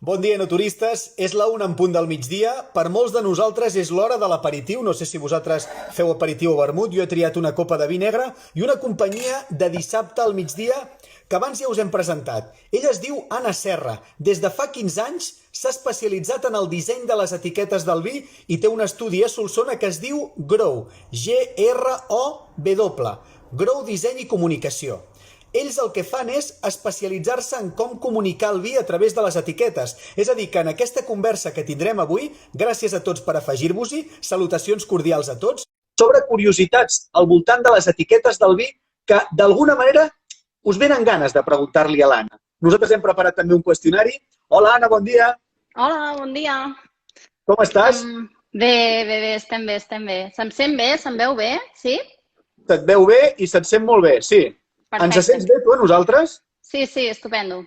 Bon dia, naturistes. És la 1 en punt del migdia. Per molts de nosaltres és l'hora de l'aperitiu. No sé si vosaltres feu aperitiu o vermut. Jo he triat una copa de vi negre i una companyia de dissabte al migdia que abans ja us hem presentat. Ella es diu Anna Serra. Des de fa 15 anys s'ha especialitzat en el disseny de les etiquetes del vi i té un estudi a Solsona que es diu Grow. G-R-O-W. Grow Disseny i Comunicació. Ells el que fan és especialitzar-se en com comunicar el vi a través de les etiquetes. És a dir, que en aquesta conversa que tindrem avui, gràcies a tots per afegir-vos-hi, salutacions cordials a tots, sobre curiositats al voltant de les etiquetes del vi que, d'alguna manera, us venen ganes de preguntar-li a l'Anna. Nosaltres hem preparat també un qüestionari. Hola, Anna, bon dia. Hola, bon dia. Com estàs? Bé, estem bé. Se'm sent bé? Se'm veu bé? Sí? Se't veu bé i se't sent molt bé, sí. Perfecte. Ens sents bé, tu, a nosaltres? Sí, estupendo.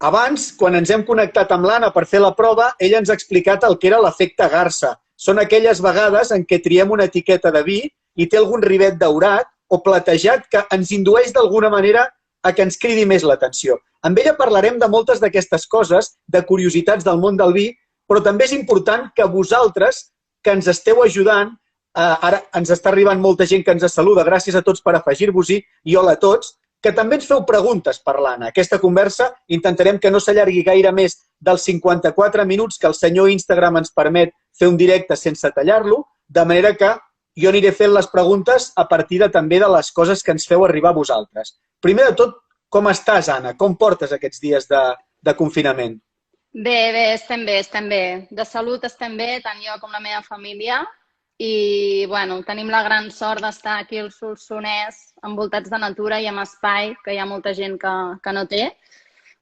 Abans, quan ens hem connectat amb l'Anna per fer la prova, ella ens ha explicat el que era l'efecte garsa. Són aquelles vegades en què triem una etiqueta de vi i té algun rivet daurat o platejat que ens indueix d'alguna manera a que ens cridi més l'atenció. Amb ella parlarem de moltes d'aquestes coses, de curiositats del món del vi, però també és important que vosaltres, que ens esteu ajudant, ara ens està arribant molta gent que ens saluda, gràcies a tots per afegir-vos-hi, i hola a tots, que també ens feu preguntes per l'Anna. Aquesta conversa intentarem que no s'allargui gaire més dels 54 minuts que el senyor Instagram ens permet fer un directe sense tallar-lo, de manera que jo aniré fent les preguntes a partir també de les coses que ens feu arribar a vosaltres. Primer de tot, com estàs, Anna? Com portes aquests dies de confinament? Bé, estem bé. De salut estem bé, tant jo com la meva família. I, bueno, tenim la gran sort d'estar aquí al Solsonès, envoltats de natura i amb espai, que hi ha molta gent que no té.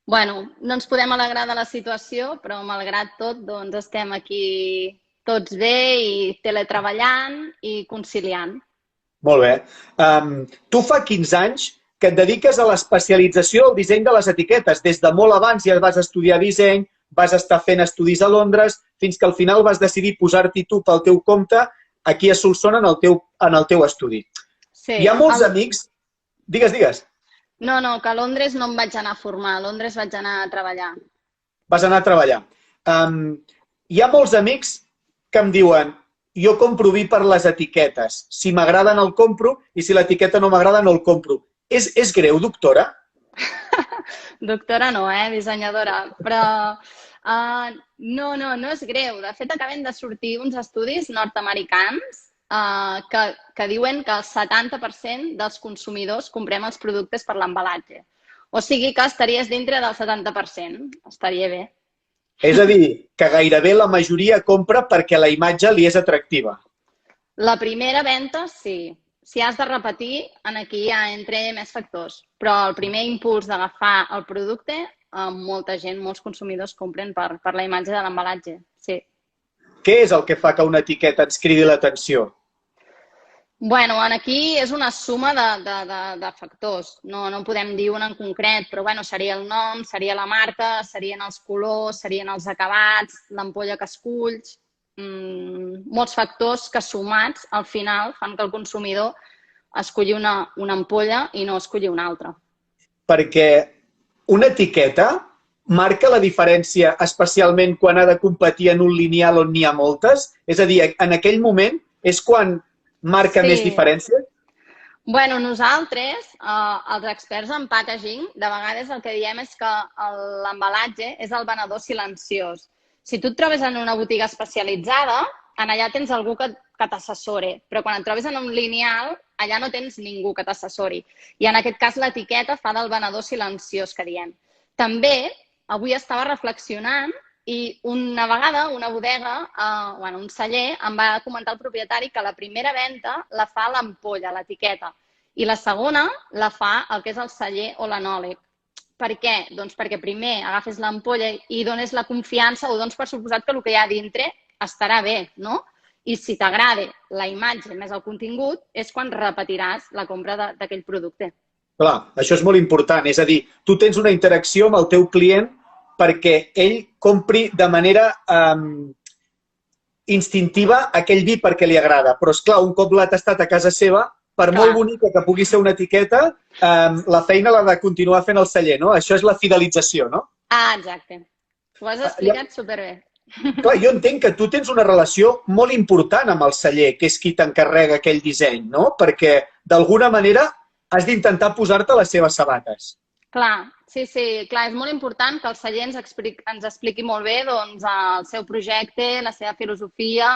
Bueno, no ens podem alegrar de la situació, però malgrat tot, doncs estem aquí tots bé i teletreballant i conciliant. Molt bé. Tu fa 15 anys que et dediques a l'especialització del disseny de les etiquetes. Des de molt abans ja vas estudiar disseny, vas estar fent estudis a Londres, fins que al final vas decidir posar-t'hi tu pel teu compte aquí a Solsona en el teu estudi. Sí, hi ha molts amics... Digues. No, que a Londres no em vaig anar a formar, a Londres vaig anar a treballar. Vas anar a treballar. Hi ha molts amics que em diuen jo compro vi per les etiquetes. Si m'agraden el compro i si l'etiqueta no m'agrada no el compro. És greu, doctora? Doctora no, dissenyadora. Però no és greu. De fet, acaben de sortir uns estudis nord-americans que diuen que el 70% dels consumidors comprem els productes per l'embalatge. O sigui que estaries dintre del 70%. Estaria bé. És a dir, que gairebé la majoria compra perquè la imatge li és atractiva. La primera venda, sí. Si has de repetir, aquí ja entre més factors. Però el primer impuls d'agafar el producte, molta gent, molts consumidors compren per la imatge de l'embalatge, sí. Què és el que fa que una etiqueta ens cridi l'atenció? Bueno, aquí és una suma de factors. No podem dir un en concret, però seria el nom, seria la marca, serien els colors, serien els acabats, l'ampolla que esculls, molts factors que sumats al final fan que el consumidor escolli una ampolla i no escolli una altra. Perquè una etiqueta marca la diferència especialment quan ha de competir en un lineal on n'hi ha moltes? És a dir, en aquell moment és quan marca més diferència? Bueno, nosaltres, els experts en packaging, de vegades el que diem és que l'embalatge és el venedor silenciós. Si tu et trobes en una botiga especialitzada, allà tens algú que t'assessori, però quan et trobes en un lineal, allà no tens ningú que t'assessori. I en aquest cas l'etiqueta fa del venedor silenciós que diem. També, avui estava reflexionant i una vegada una bodega, un celler, em va comentar el propietari que la primera venda la fa l'ampolla, l'etiqueta, i la segona la fa el que és el celler o l'anòleg. Per què? Doncs perquè primer agafes l'ampolla i dones la confiança o dones per suposat que el que hi ha dintre estarà bé, no? I si t'agrada la imatge més el contingut és quan repetiràs la compra d'aquell producte. Clar, això és molt important. És a dir, tu tens una interacció amb el teu client perquè ell compri de manera instintiva aquell vi perquè li agrada. Però, esclar, un cop l'ha tastat a casa seva, per molt bonica que pugui ser una etiqueta, la feina l'ha de continuar fent el celler, no? Això és la fidelització, no? Exacte. Ho has explicat superbé. Clar, jo entenc que tu tens una relació molt important amb el celler, que és qui t'encarrega aquell disseny, no? Perquè, d'alguna manera, has d'intentar posar-te les seves sabates. Clar, sí, clar, és molt important que el celler ens expliqui molt bé doncs, el seu projecte, la seva filosofia,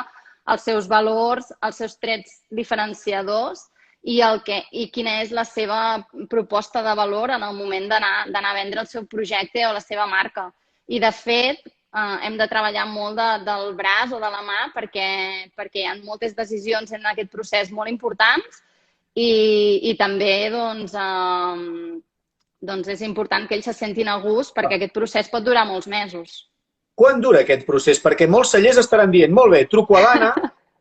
els seus valors, els seus trets diferenciadors i quina és la seva proposta de valor en el moment d'anar a vendre el seu projecte o la seva marca. I, de fet, hem de treballar molt del braç o de la mà perquè hi ha moltes decisions en aquest procés molt importants i també doncs és important que ells se sentin a gust perquè aquest procés pot durar molts mesos. Quan dura aquest procés? Perquè molts cellers estaran dient, molt bé, truco a l'Anna,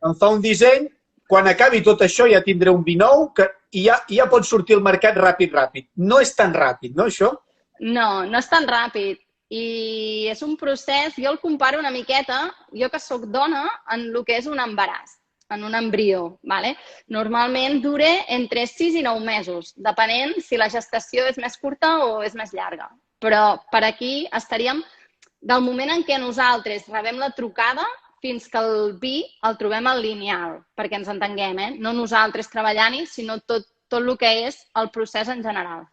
em fa un disseny, quan acabi tot això ja tindré un vi nou i ja pot sortir al mercat ràpid. No és tan ràpid, no, això? No, no és tan ràpid. I és un procés, jo el comparo una miqueta, jo que sóc dona, en el que és un embaràs, en un embrió. ¿Vale? Normalment dura entre 6 i 9 mesos, depenent si la gestació és més curta o és més llarga. Però per aquí estaríem del moment en què nosaltres rebem la trucada fins que el vi el trobem al lineal, perquè ens entenguem, no nosaltres treballant-hi, sinó tot el que és el procés en general.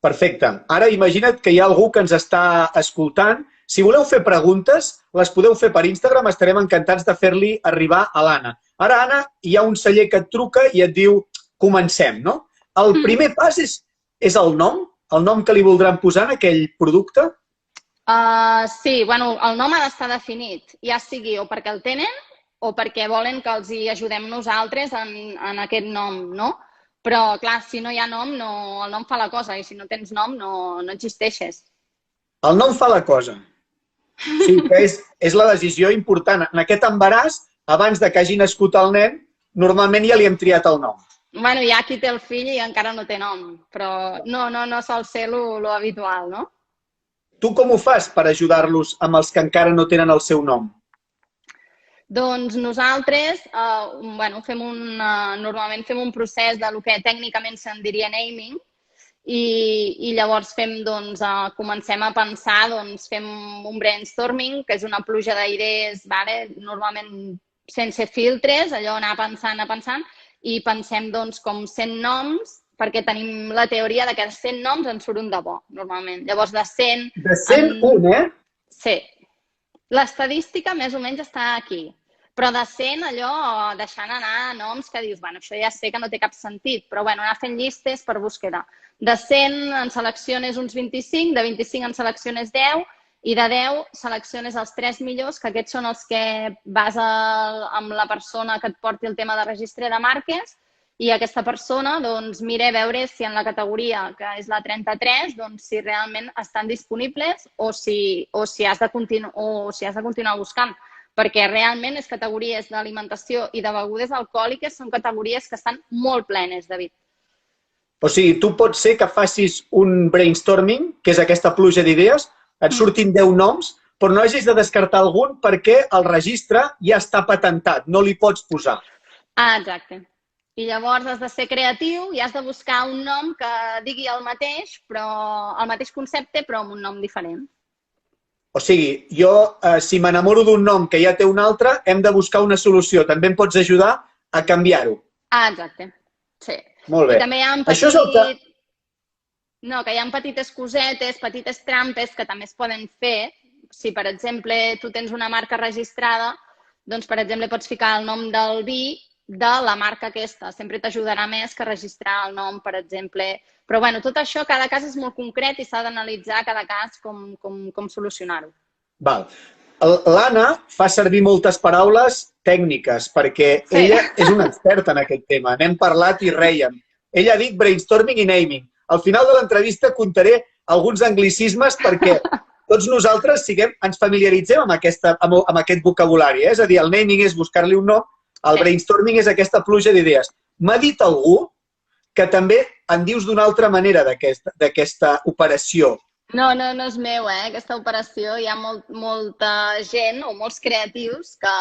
Perfecte. Ara imagina't que hi ha algú que ens està escoltant. Si voleu fer preguntes, les podeu fer per Instagram. Estarem encantats de fer-li arribar a l'Anna. Ara, Anna, hi ha un celler que et truca i et diu comencem, no? El primer pas és el nom que li voldran posar en aquell producte? Sí, bueno, el nom ha d'estar definit, ja sigui o perquè el tenen o perquè volen que els hi ajudem nosaltres en aquest nom, no? Però, clar, si no hi ha nom, el nom fa la cosa, i si no tens nom, no existeixes. El nom fa la cosa. Sí, que és la decisió important. En aquest embaràs, abans que hagi nascut el nen, normalment ja li hem triat el nom. Bueno, hi ha qui té el fill i encara no té nom, però no sol ser lo habitual, no? Tu com ho fas per ajudar-los amb els que encara no tenen el seu nom? Doncs nosaltres normalment fem un procés del que tècnicament se'n diria naming i llavors comencem a pensar, fem un brainstorming, que és una pluja d'idees, normalment sense filtres, allò anar pensant i pensem com 100 noms perquè tenim la teoria que de 100 noms en surt un de bo, normalment. Llavors, de 100... De 100, un, eh? Sí. L'estadística més o menys està aquí. Però de 100, allò, deixant anar noms que dius, bueno, això ja sé que no té cap sentit, però bueno, anar fent llistes per búsqueda. De 100 en selecciones uns 25, de 25 en selecciones 10 i de 10 selecciones els 3 millors, que aquests són els que vas amb la persona que et porti el tema de registre de marques i aquesta persona mira a veure si en la categoria, que és la 33, si realment estan disponibles o si has de continuar buscant. Perquè realment les categories d'alimentació i de begudes alcohòliques són categories que estan molt plenes, David. O sigui, tu pots ser que facis un brainstorming, que és aquesta pluja d'idees, et surtin 10 noms, però no hagis de descartar algun perquè el registre ja està patentat, no li pots posar. Exacte. I llavors has de ser creatiu i has de buscar un nom que digui el mateix concepte, però amb un nom diferent. O sigui, jo, si m'enamoro d'un nom que ja té un altre, hem de buscar una solució. També em pots ajudar a canviar-ho. Exacte. Sí. Molt bé. I també hi ha hi ha petites cosetes, petites trampes que també es poden fer. Si, per exemple, tu tens una marca registrada, doncs, per exemple, pots ficar el nom del vi de la marca aquesta. Sempre t'ajudarà més que registrar el nom, per exemple. Però, bueno, tot això, cada cas és molt concret i s'ha d'analitzar cada cas com solucionar-ho. Val. L'Anna fa servir moltes paraules tècniques perquè ella és una experta en aquest tema. N'hem parlat i rèiem. Ella ha dit brainstorming i naming. Al final de l'entrevista contaré alguns anglicismes perquè tots nosaltres ens familiaritzem amb aquest vocabulari. És a dir, el naming és buscar-li un nom, el brainstorming és aquesta pluja d'idees. M'ha dit algú que també en dius d'una altra manera d'aquesta operació. No és meu, aquesta operació. Hi ha molta gent o molts creatius que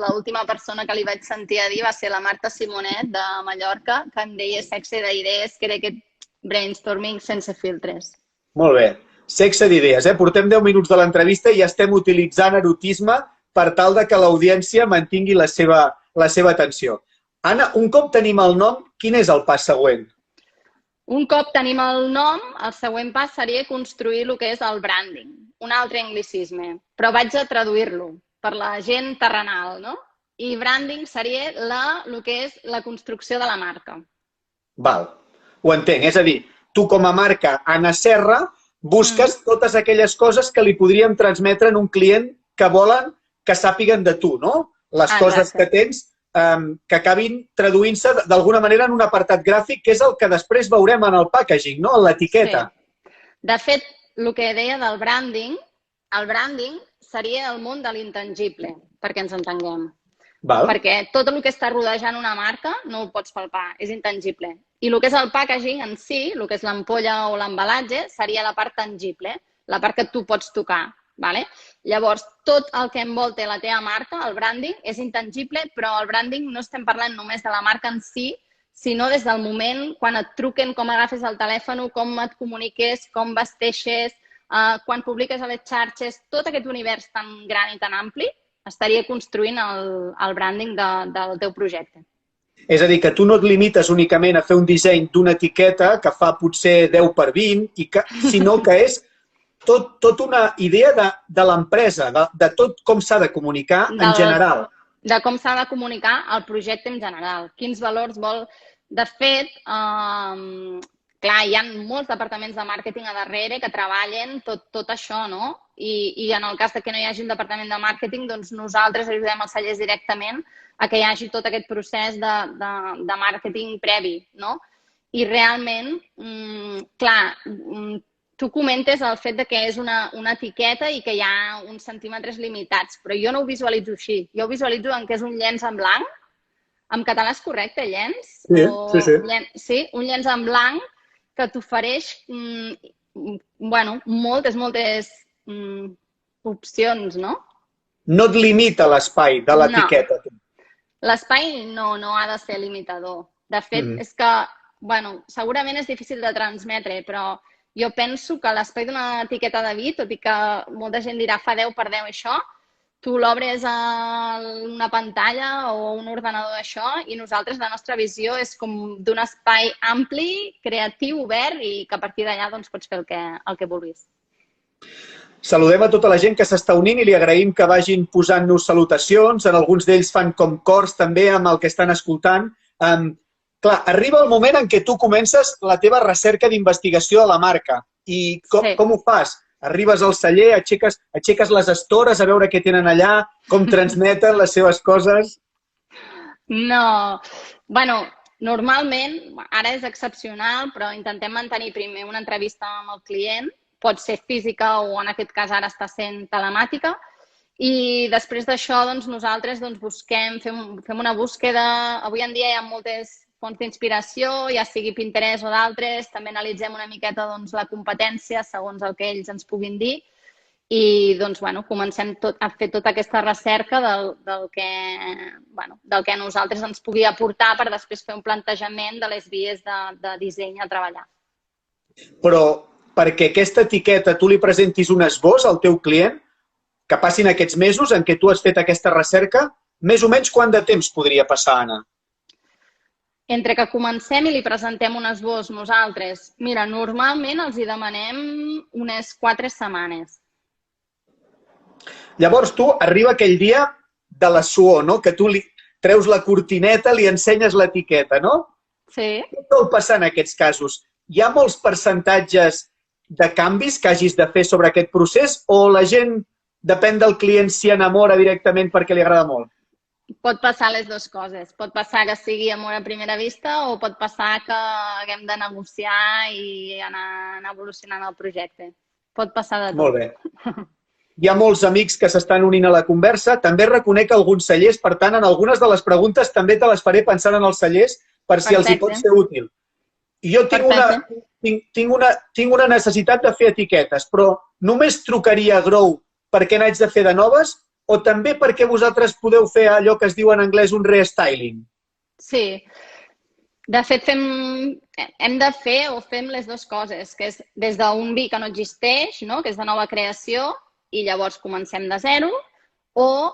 l'última persona que li vaig sentir a dir va ser la Marta Simonet de Mallorca, que em deia sexe d'idees, que era aquest brainstorming sense filtres. Molt bé. Sexe d'idees, eh? Portem 10 minuts de l'entrevista i ja estem utilitzant erotisme per tal de que l'audiència mantingui la seva atenció. Anna, un cop tenim el nom, quin és el pas següent? Un cop tenim el nom, el següent pas seria construir el que és el branding, un altre anglicisme, però vaig a traduir-lo per la gent terrenal, no? I branding seria el que és la construcció de la marca. Val, ho entenc. És a dir, tu com a marca Anna Serra busques totes aquelles coses que li podríem transmetre en un client que volen que sàpiguen de tu, no? Les coses que tens que acabin traduint-se d'alguna manera en un apartat gràfic, que és el que després veurem en el packaging, no? En l'etiqueta. De fet, el que deia del branding, el branding seria el món de l'intangible, perquè ens entenguem. Perquè tot el que està rodejant una marca no ho pots palpar, és intangible. I el que és el packaging en si, el que és l'ampolla o l'embalatge, seria la part tangible, la part que tu pots tocar. Llavors, tot el que envolta la teva marca, el branding, és intangible, però el branding no estem parlant només de la marca en si, sinó des del moment quan et truquen, com agafes el telèfon, com et comuniques, com vesteixes, quan publiques a les xarxes, tot aquest univers tan gran i tan ampli, estaria construint el branding del teu projecte. És a dir, que tu no et limites únicament a fer un disseny d'una etiqueta que fa potser 10 per 20, sinó que és tot una idea de l'empresa, de tot com s'ha de comunicar en general. De com s'ha de comunicar el projecte en general. Quins valors vol... De fet, clar, hi ha molts departaments de màrqueting a darrere que treballen tot això, no? I en el cas que no hi hagi un departament de màrqueting, doncs nosaltres ajudem els cellers directament a que hi hagi tot aquest procés de màrqueting previ, no? I realment, clar, tu comentes el fet que és una etiqueta i que hi ha uns centímetres limitats, però jo no ho visualitzo així. Jo ho visualitzo en que és un llenç en blanc. En català és correcte, llenç? Sí. Sí, un llenç en blanc que t'ofereix moltes opcions, no? No et limita l'espai de l'etiqueta. L'espai no ha de ser limitador. De fet, és que, segurament és difícil de transmetre, però jo penso que l'espai d'una etiqueta de vi, tot i que molta gent dirà fa 10 per 10 això, tu l'obres a una pantalla o un ordenador d'això i nosaltres la nostra visió és com d'un espai ampli, creatiu, obert i que a partir d'allà pots fer el que vulguis. Saludem a tota la gent que s'està unint i li agraïm que vagin posant-nos salutacions. En alguns d'ells fan com cors també amb el que estan escoltant. Clar, arriba el moment en què tu comences la teva recerca d'investigació de la marca. I com ho fas? Arribes al celler, aixeques les estores a veure què tenen allà, com transmeten les seves coses? No. Normalment, ara és excepcional, però intentem mantenir primer una entrevista amb el client, pot ser física o en aquest cas ara està sent telemàtica, i després d'això nosaltres busquem, fem una búsqueda. Avui en dia hi ha moltes fonts d'inspiració, ja sigui Pinterest o d'altres, també analitzem una miqueta la competència segons el que ells ens puguin dir i comencem a fer tota aquesta recerca del que a nosaltres ens pugui aportar per després fer un plantejament de les vies de disseny a treballar. Però perquè aquesta etiqueta tu li presentis un esbós al teu client, que passin aquests mesos en què tu has fet aquesta recerca, més o menys quant de temps podria passar, Anna? Entre que comencem i li presentem un esbós nosaltres, mira, normalment els hi demanem unes 4 setmanes. Llavors tu arriba aquell dia de la suor, no? Que tu li treus la cortineta, li ensenyes l'etiqueta, no? Sí. Què pot passar en aquests casos? Hi ha molts percentatges de canvis que hagis de fer sobre aquest procés o la gent, depèn del client, s'hi enamora directament perquè li agrada molt? Pot passar les dues coses. Pot passar que sigui amor a primera vista o pot passar que haguem de negociar i anar evolucionant el projecte. Pot passar de tot. Molt bé. Hi ha molts amics que s'estan unint a la conversa. També reconec alguns cellers, per tant, en algunes de les preguntes també te les faré pensant en els cellers per si els hi pot ser útil. I jo tinc una necessitat de fer etiquetes, però només trucaria a Grow perquè n'haig de fer de noves o també perquè vosaltres podeu fer allò que es diu en anglès un restyling? Sí. De fet, hem de fer o fem les dues coses, que és des d'un vi que no existeix, no? Que és de nova creació, i llavors comencem de zero, o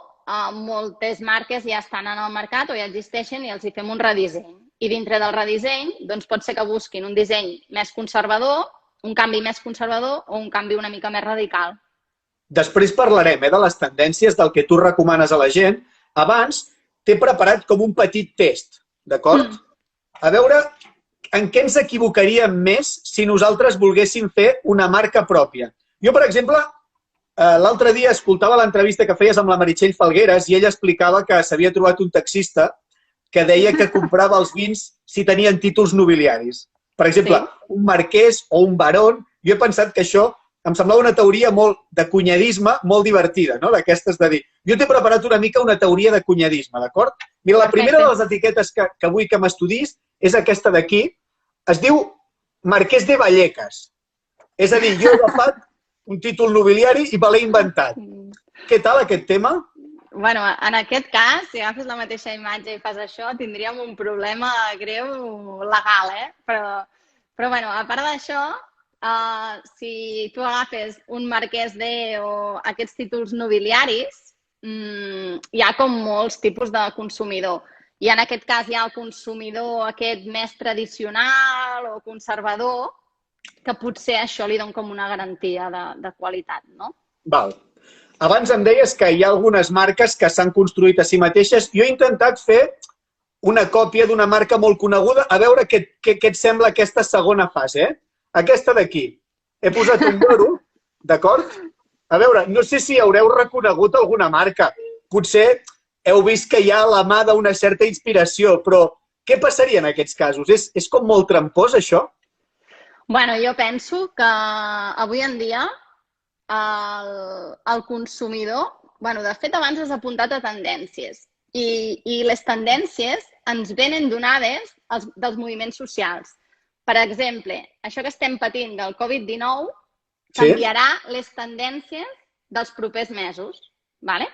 moltes marques ja estan en el mercat o ja existeixen i els hi fem un redisseny. I dintre del redisseny, doncs pot ser que busquin un disseny més conservador, un canvi més conservador o un canvi una mica més radical. Després parlarem de les tendències, del que tu recomanes a la gent. Abans t'he preparat com un petit test, d'acord? A veure en què ens equivocaríem més si nosaltres volguéssim fer una marca pròpia. Jo, per exemple, l'altre dia escoltava l'entrevista que feies amb la Meritxell Falgueres i ella explicava que s'havia trobat un taxista que deia que comprava els vins si tenien títols nobiliaris. Per exemple, un marquès o un baron. Jo he pensat que això em semblava una teoria molt de cunyadisme, molt divertida, no? D'aquestes de dir. Jo t'he preparat una mica una teoria de cunyadisme, d'acord? Mira, la primera de les etiquetes que vull que m'estudis és aquesta d'aquí. Es diu Marquès de Vallecas. És a dir, jo he agafat un títol nobiliari i me l'he inventat. Què tal aquest tema? Bueno, en aquest cas, si agafes la mateixa imatge i fas això, tindríem un problema greu legal, Però bueno, a part d'això, si tu agafes un marquès de o aquests títols nobiliaris, hi ha com molts tipus de consumidor. I en aquest cas hi ha el consumidor aquest més tradicional o conservador, que potser això li dona com una garantia de qualitat, no? Val. Abans em deies que hi ha algunes marques que s'han construït a si mateixes. Jo he intentat fer una còpia d'una marca molt coneguda. A veure què et sembla aquesta segona fase, Aquesta d'aquí. He posat un lloro, d'acord? A veure, no sé si haureu reconegut alguna marca. Potser heu vist que hi ha a la mà d'una certa inspiració, però què passaria en aquests casos? És com molt trampós, això? Bueno, jo penso que avui en dia el consumidor... Bueno, de fet, abans has apuntat a tendències i les tendències ens venen donades dels moviments socials. Per exemple, això que estem patint del Covid-19 canviarà les tendències dels propers mesos. Vale?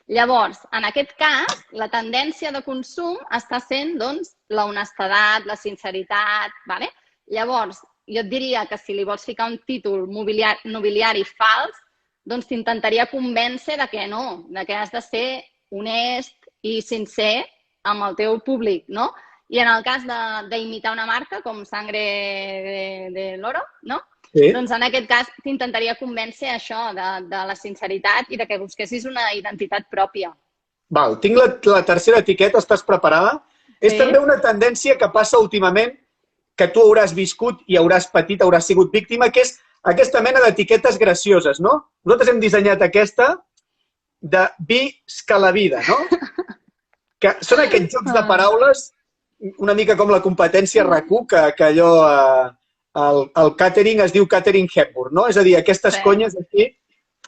Llavors, en aquest cas, la tendència de consum està sent doncs, la honestedat, la sinceritat. Vale? Llavors, jo et diria que si li vols ficar un títol nobiliari fals, doncs t'intentaria convèncer de que no, de que has de ser honest i sincer amb el teu públic, no? I en el cas d'imitar una marca, com Sangre de l'Oro, no? Sí. Doncs en aquest cas t'intentaria convèncer això, de la sinceritat i de que busquessis una identitat pròpia. Val, tinc la tercera etiqueta, estàs preparada? Sí. És també una tendència que passa últimament, que tu hauràs viscut i hauràs patit, hauràs sigut víctima, que és aquesta mena d'etiquetes gracioses, no? Nosaltres hem dissenyat aquesta de visca la vida, no? Que són aquests jocs de paraules una mica com la competència RAC1, que allò, el catering es diu catering Hepburn, no? És a dir, aquestes conyes aquí.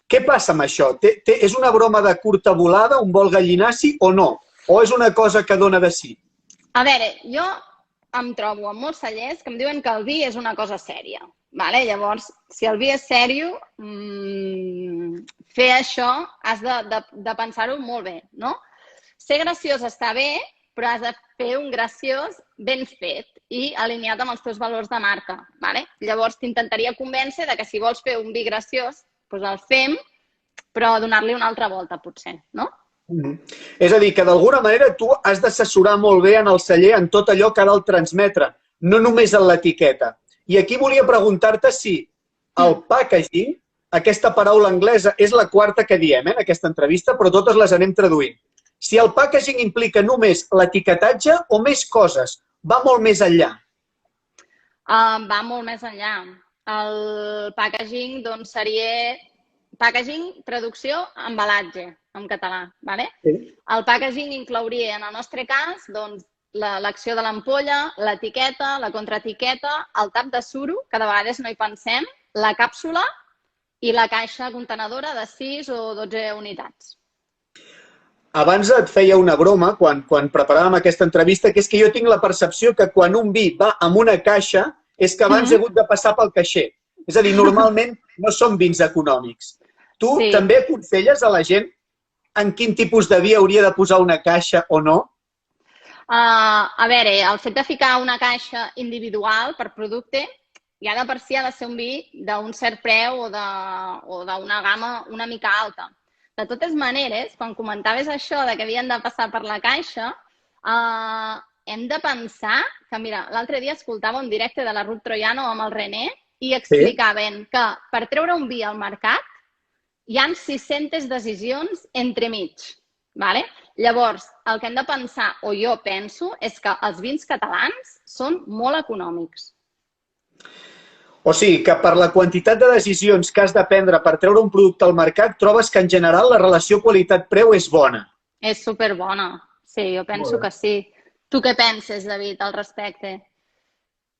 Què passa amb això? És una broma de curta volada, un vol gallinaci o no? O és una cosa que dona de si? A veure, jo em trobo amb molts cellers que em diuen que el vi és una cosa sèria. Vale? Llavors, si el vi és sèrio, fer això has de pensar-ho molt bé, no? Ser graciós està bé, però has de fer un graciós ben fet i alineat amb els teus valors de marca. Vale? Llavors, t'intentaria convèncer que si vols fer un vi graciós, doncs el fem, però donar-li una altra volta, potser, no? És a dir, que d'alguna manera tu has d'assessorar molt bé en el celler en tot allò que ha de transmetre, no només en l'etiqueta. I aquí volia preguntar-te si el packaging, aquesta paraula anglesa, és la quarta que diem en aquesta entrevista, però totes les anem traduint. Si el packaging implica només l'etiquetatge o més coses, va molt més enllà? Va molt més enllà. El packaging doncs, seria... Packaging, traducció, embalatge, en català. Vale? Sí. El packaging inclouria, en el nostre cas, doncs, l'acció de l'ampolla, l'etiqueta, la contraetiqueta, el tap de suro, que de vegades no hi pensem, la càpsula i la caixa contenedora de 6 o 12 unitats. Abans et feia una broma, quan preparàvem aquesta entrevista, que és que jo tinc la percepció que quan un vi va amb una caixa és que abans he hagut de passar pel caixer. És a dir, normalment no són vins econòmics. Tu també aconselles a la gent en quin tipus de vi hauria de posar una caixa o no? A veure, el fet de ficar una caixa individual per producte ja de per si ha de ser un vi d'un cert preu o d'una gamma una mica alta. De totes maneres, quan comentaves això de que havien de passar per la caixa, hem de pensar que, mira, l'altre dia escoltava un directe de la Ruth Troiano amb el René i explicaven que per treure un vi al mercat hi han 600 decisions entremig. Vale? Llavors, el que hem de pensar, o jo penso, és que els vins catalans són molt econòmics. O sigui, que per la quantitat de decisions que has de prendre per treure un producte al mercat, trobes que en general la relació qualitat-preu és bona. És superbona. Sí, jo penso que sí. Tu què penses, David, al respecte?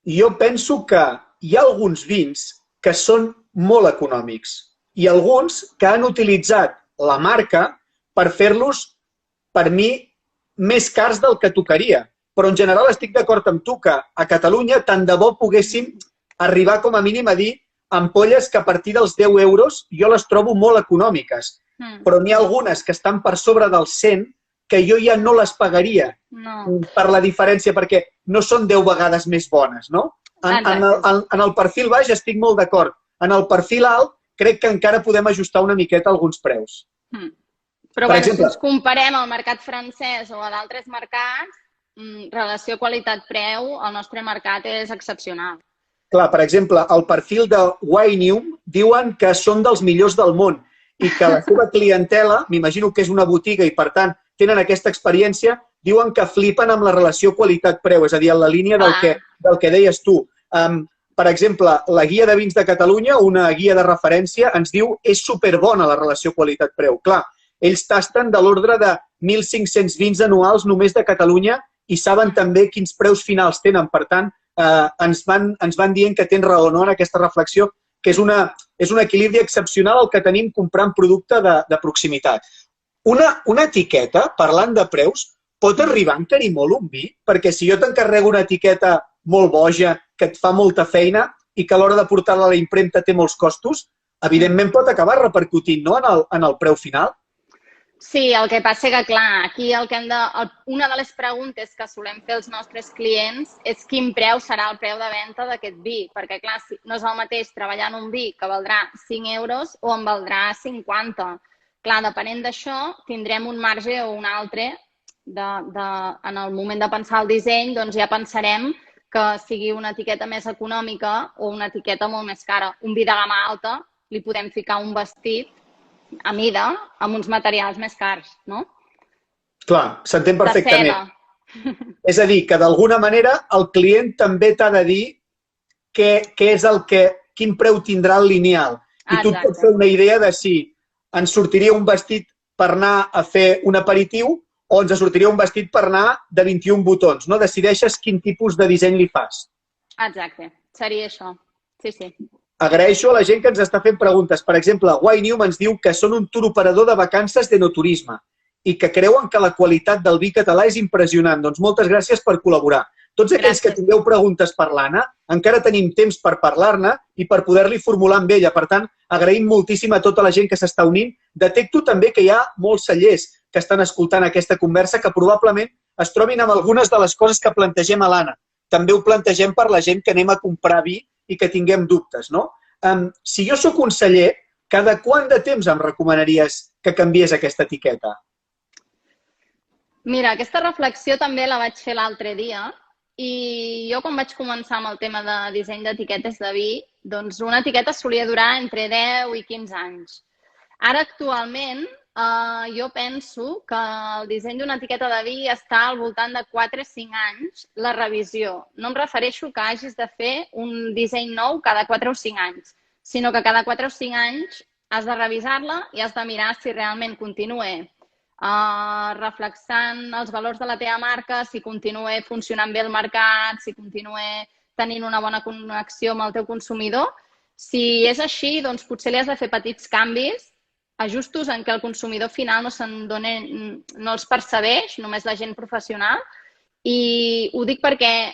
Jo penso que hi ha alguns vins que són molt econòmics i alguns que han utilitzat la marca per fer-los, per mi, més cars del que tocaria. Però en general estic d'acord amb tu que a Catalunya tant de bo poguéssim arribar com a mínim a dir ampolles que a partir dels 10 euros jo les trobo molt econòmiques. Però n'hi ha algunes que estan per sobre dels 100 que jo ja no les pagaria per la diferència, perquè no són 10 vegades més bones, no? En el perfil baix estic molt d'acord. En el perfil alt crec que encara podem ajustar una miqueta alguns preus. Però quan ens comparem al mercat francès o a d'altres mercats, relació qualitat-preu, el nostre mercat és excepcional. Clar, per exemple, el perfil de Wineum diuen que són dels millors del món i que la seva clientela, m'imagino que és una botiga i, per tant, tenen aquesta experiència, diuen que flipen amb la relació qualitat-preu, és a dir, en la línia del que deies tu. Per exemple, la guia de vins de Catalunya, una guia de referència, ens diu és superbona la relació qualitat-preu. Clar, ells tasten de l'ordre de 1.500 vins anuals només de Catalunya i saben també quins preus finals tenen. Per tant, ens van dient que tens raó en aquesta reflexió, que és un equilibri excepcional el que tenim comprant producte de proximitat. Una etiqueta, parlant de preus, pot arribar a encarir molt un vi? Perquè si jo t'encarrego una etiqueta molt boja, que et fa molta feina i que a l'hora de portar-la a la impremta té molts costos, evidentment pot acabar repercutint en el preu final. Sí, el que passa que, clar, aquí una de les preguntes que solem fer als nostres clients és quin preu serà el preu de venda d'aquest vi, perquè, clar, no és el mateix treballar en un vi que valdrà 5 euros o en valdrà 50. Clar, depenent d'això, tindrem un marge o un altre. En el moment de pensar el disseny, doncs ja pensarem que sigui una etiqueta més econòmica o una etiqueta molt més cara. Un vi de gamma alta li podem ficar un vestit a mida, amb uns materials més cars, no? Clar, s'entén perfectament. És a dir, que d'alguna manera el client també t'ha de dir quin preu tindrà el lineal. I tu et pots fer una idea de si ens sortiria un vestit per anar a fer un aperitiu o ens sortiria un vestit per anar de 21 botons, no? Decideixes quin tipus de disseny li fas. Exacte, seria això. Sí, sí. Agraeixo a la gent que ens està fent preguntes. Per exemple, Wineum ens diu que són un tour operador de vacances d'enoturisme i que creuen que la qualitat del vi català és impressionant. Doncs moltes gràcies per col·laborar. Tots aquells que tingueu preguntes per l'Anna, encara tenim temps per parlar-ne i per poder-li formular amb ella. Per tant, agraïm moltíssim a tota la gent que s'està unint. Detecto també que hi ha molts cellers que estan escoltant aquesta conversa que probablement es trobin amb algunes de les coses que plantegem a l'Anna. També ho plantegem per la gent que anem a comprar vi i que tinguem dubtes, no? Si jo sóc un celler, cada quant de temps em recomanaries que canviés aquesta etiqueta? Mira, aquesta reflexió també la vaig fer l'altre dia i jo quan vaig començar amb el tema de disseny d'etiquetes de vi, doncs una etiqueta solia durar entre 10 i 15 anys. Ara, actualment, jo penso que el disseny d'una etiqueta de vi està al voltant de 4 o 5 anys la revisió. No em refereixo que hagis de fer un disseny nou cada 4 o 5 anys, sinó que cada 4 o 5 anys has de revisar-la i has de mirar si realment continua reflexant els valors de la teva marca, si continua funcionant bé el mercat, si continua tenint una bona connexió amb el teu consumidor. Si és així, doncs potser li has de fer petits canvis, ajustos en què el consumidor final no els percebeix, només la gent professional. I ho dic perquè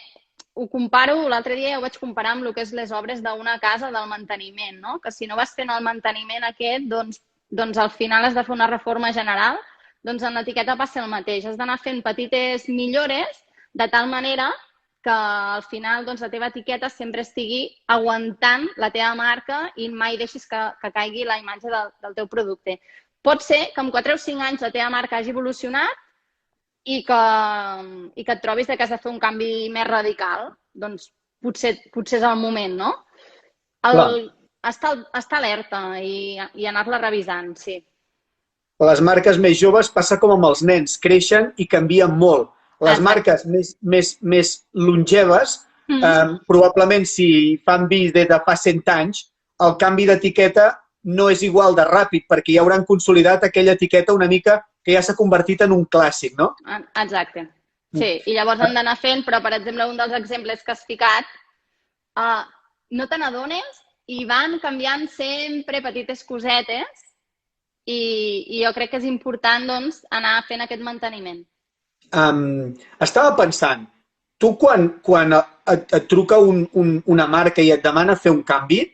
ho comparo, l'altre dia ho vaig comparar amb el que és les obres d'una casa del manteniment, no? Que si no vas fent el manteniment aquest, doncs al final has de fer una reforma general doncs en l'etiqueta passa el mateix. Has d'anar fent petites millores de tal manera que al final la teva etiqueta sempre estigui aguantant la teva marca i mai deixis que caigui la imatge del teu producte. Pot ser que en 4 o 5 anys la teva marca hagi evolucionat i que et trobis que has de fer un canvi més radical. Doncs potser és el moment, no? Estar alerta i anar-la revisant, sí. Les marques més joves passa com amb els nens, creixen i canvien molt. Les marques més longeves, probablement si fan vi des de fa 100 anys, el canvi d'etiqueta no és igual de ràpid, perquè ja hauran consolidat aquella etiqueta una mica que ja s'ha convertit en un clàssic, no? Exacte. Sí, i llavors han d'anar fent, però per exemple, un dels exemples que has ficat, no te n'adones i van canviant sempre petites cosetes i jo crec que és important anar fent aquest manteniment. Estava pensant, tu quan et truca una marca i et demana fer un canvi,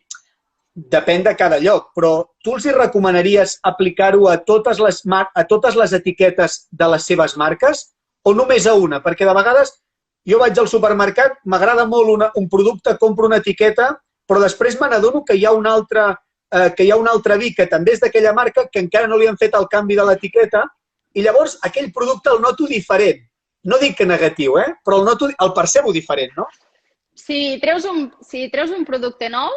depèn de cada lloc, però tu els hi recomanaries aplicar-ho a totes les etiquetes de les seves marques o només a una? Perquè de vegades jo vaig al supermercat, m'agrada molt un producte, compro una etiqueta, però després me n'adono que hi ha un altre vi que també és d'aquella marca que encara no li han fet el canvi de l'etiqueta i llavors aquell producte el noto diferent. No dic que negatiu, però el percebo diferent, no? Si treus un producte nou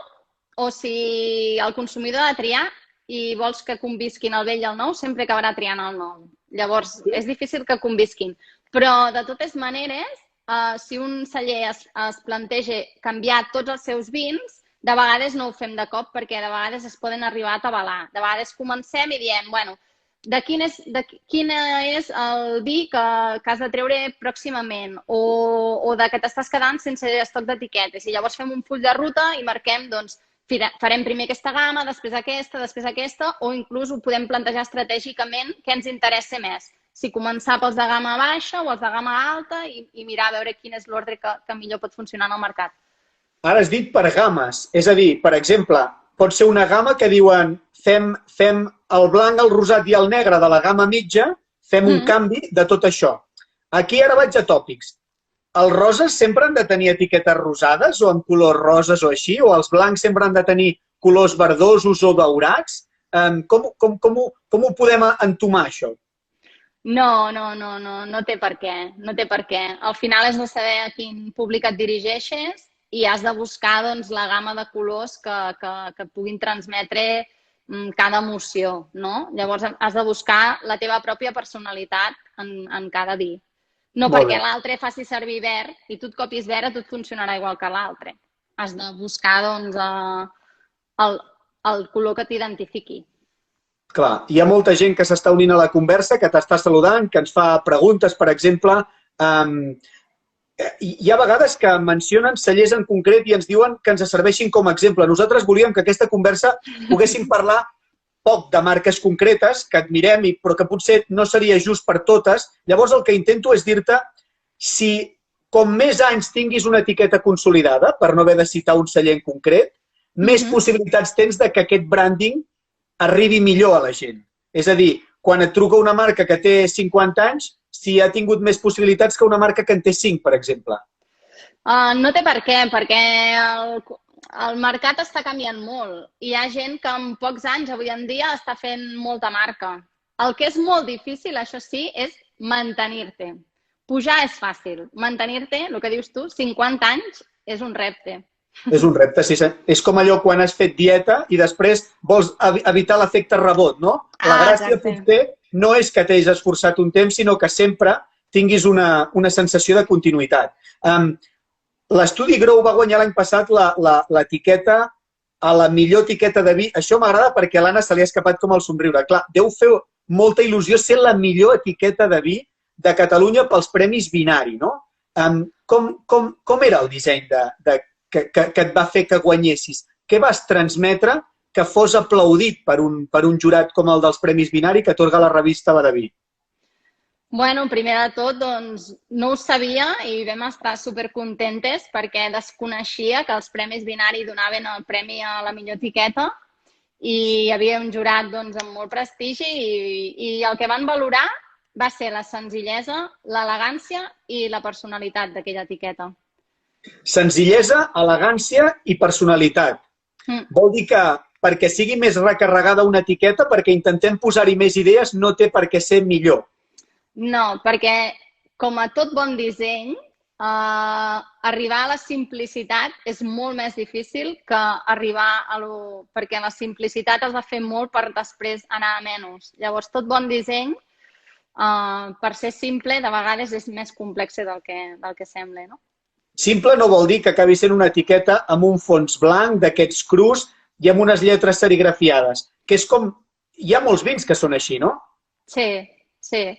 o si el consumidor ha de triar i vols que convisquin el vell i el nou, sempre acabarà triant el nou. Llavors, és difícil que convisquin. Però, de totes maneres, si un celler es planteja canviar tots els seus vins, de vegades no ho fem de cop perquè de vegades es poden arribar a atabalar. De vegades comencem i diem, bueno, quin és el vi que has de treure pròximament o de que t'estàs quedant sense estoc d'etiquetes. I llavors fem un full de ruta i marquem, doncs, farem primer aquesta gamma, després aquesta, o inclús ho podem plantejar estratègicament què ens interessa més. Si començar pels de gamma baixa o els de gamma alta i mirar a veure quin és l'ordre que millor pot funcionar en el mercat. Ara has dit per gammes, és a dir, per exemple, pot ser una gamma que diuen fem el blanc, el rosat i el negre de la gamma mitja, fem un canvi de tot això. Aquí ara vaig a tòpics. Els roses sempre han de tenir etiquetes rosades o amb colors roses o així? O els blancs sempre han de tenir colors verdosos o daurats? Com ho podem entomar, això? No té per què. No té per què. Al final has de saber a quin públic et dirigeixes i has de buscar la gamma de colors que puguin transmetre cada emoció, no? Llavors has de buscar la teva pròpia personalitat en cada vi. No perquè l'altre faci servir verd i tu et copis verd, a tu et funcionarà igual que l'altre. Has de buscar el color que t'identifiqui. Clar, hi ha molta gent que s'està unint a la conversa, que t'està saludant, que ens fa preguntes, per exemple. Hi ha vegades que mencionen cellers en concret i ens diuen que ens serveixin com a exemple. Nosaltres volíem que aquesta conversa poguéssim parlar poc de marques concretes que admirem, però que potser no seria just per totes. Llavors el que intento és dir-te si com més anys tinguis una etiqueta consolidada, per no haver de citar un celler en concret, més possibilitats tens de que aquest branding arribi millor a la gent. És a dir, quan et truca una marca que té 50 anys, si ha tingut més possibilitats que una marca que en té 5, per exemple. No té per què, perquè el mercat està canviant molt. Hi ha gent que en pocs anys, avui en dia, està fent molta marca. El que és molt difícil, això sí, és mantenir-te. Pujar és fàcil. Mantenir-te, el que dius tu, 50 anys, és un repte. És un repte, sí. És com allò quan has fet dieta i després vols evitar l'efecte rebot, no? La gràcia potser no és que t'hagis esforçat un temps, sinó que sempre tinguis una sensació de continuïtat. L'estudi Grow va guanyar l'any passat l'etiqueta a la millor etiqueta de vi. Això m'agrada perquè a l'Anna se li ha escapat com el somriure. Clar, deu fer molta il·lusió ser la millor etiqueta de vi de Catalunya pels Premis Vinari, no? Com era el disseny que et va fer que guanyessis? Què vas transmetre que fos aplaudit per un jurat com el dels Premis Vinari que atorga la revista La de Vi? Bueno, primer de tot, doncs, no ho sabia i vam estar supercontentes perquè desconeixia que els Premis Vinari donaven el premi a la millor etiqueta i hi havia un jurat amb molt prestigi i el que van valorar va ser la senzillesa, l'elegància i la personalitat d'aquella etiqueta. Senzillesa, elegància i personalitat. Vol dir que perquè sigui més recarregada una etiqueta, perquè intentem posar-hi més idees, no té per què ser millor. No, perquè com a tot bon disseny, arribar a la simplicitat és molt més difícil que arribar a lo... perquè la simplicitat has de fer molt per després anar a menys. Llavors, tot bon disseny, per ser simple, de vegades és més complex del que sembla, no? Simple no vol dir que acabi sent una etiqueta amb un fons blanc, d'aquests crus i amb unes lletres serigrafiades, que és com... Hi ha molts vins que són així, no? Sí, sí.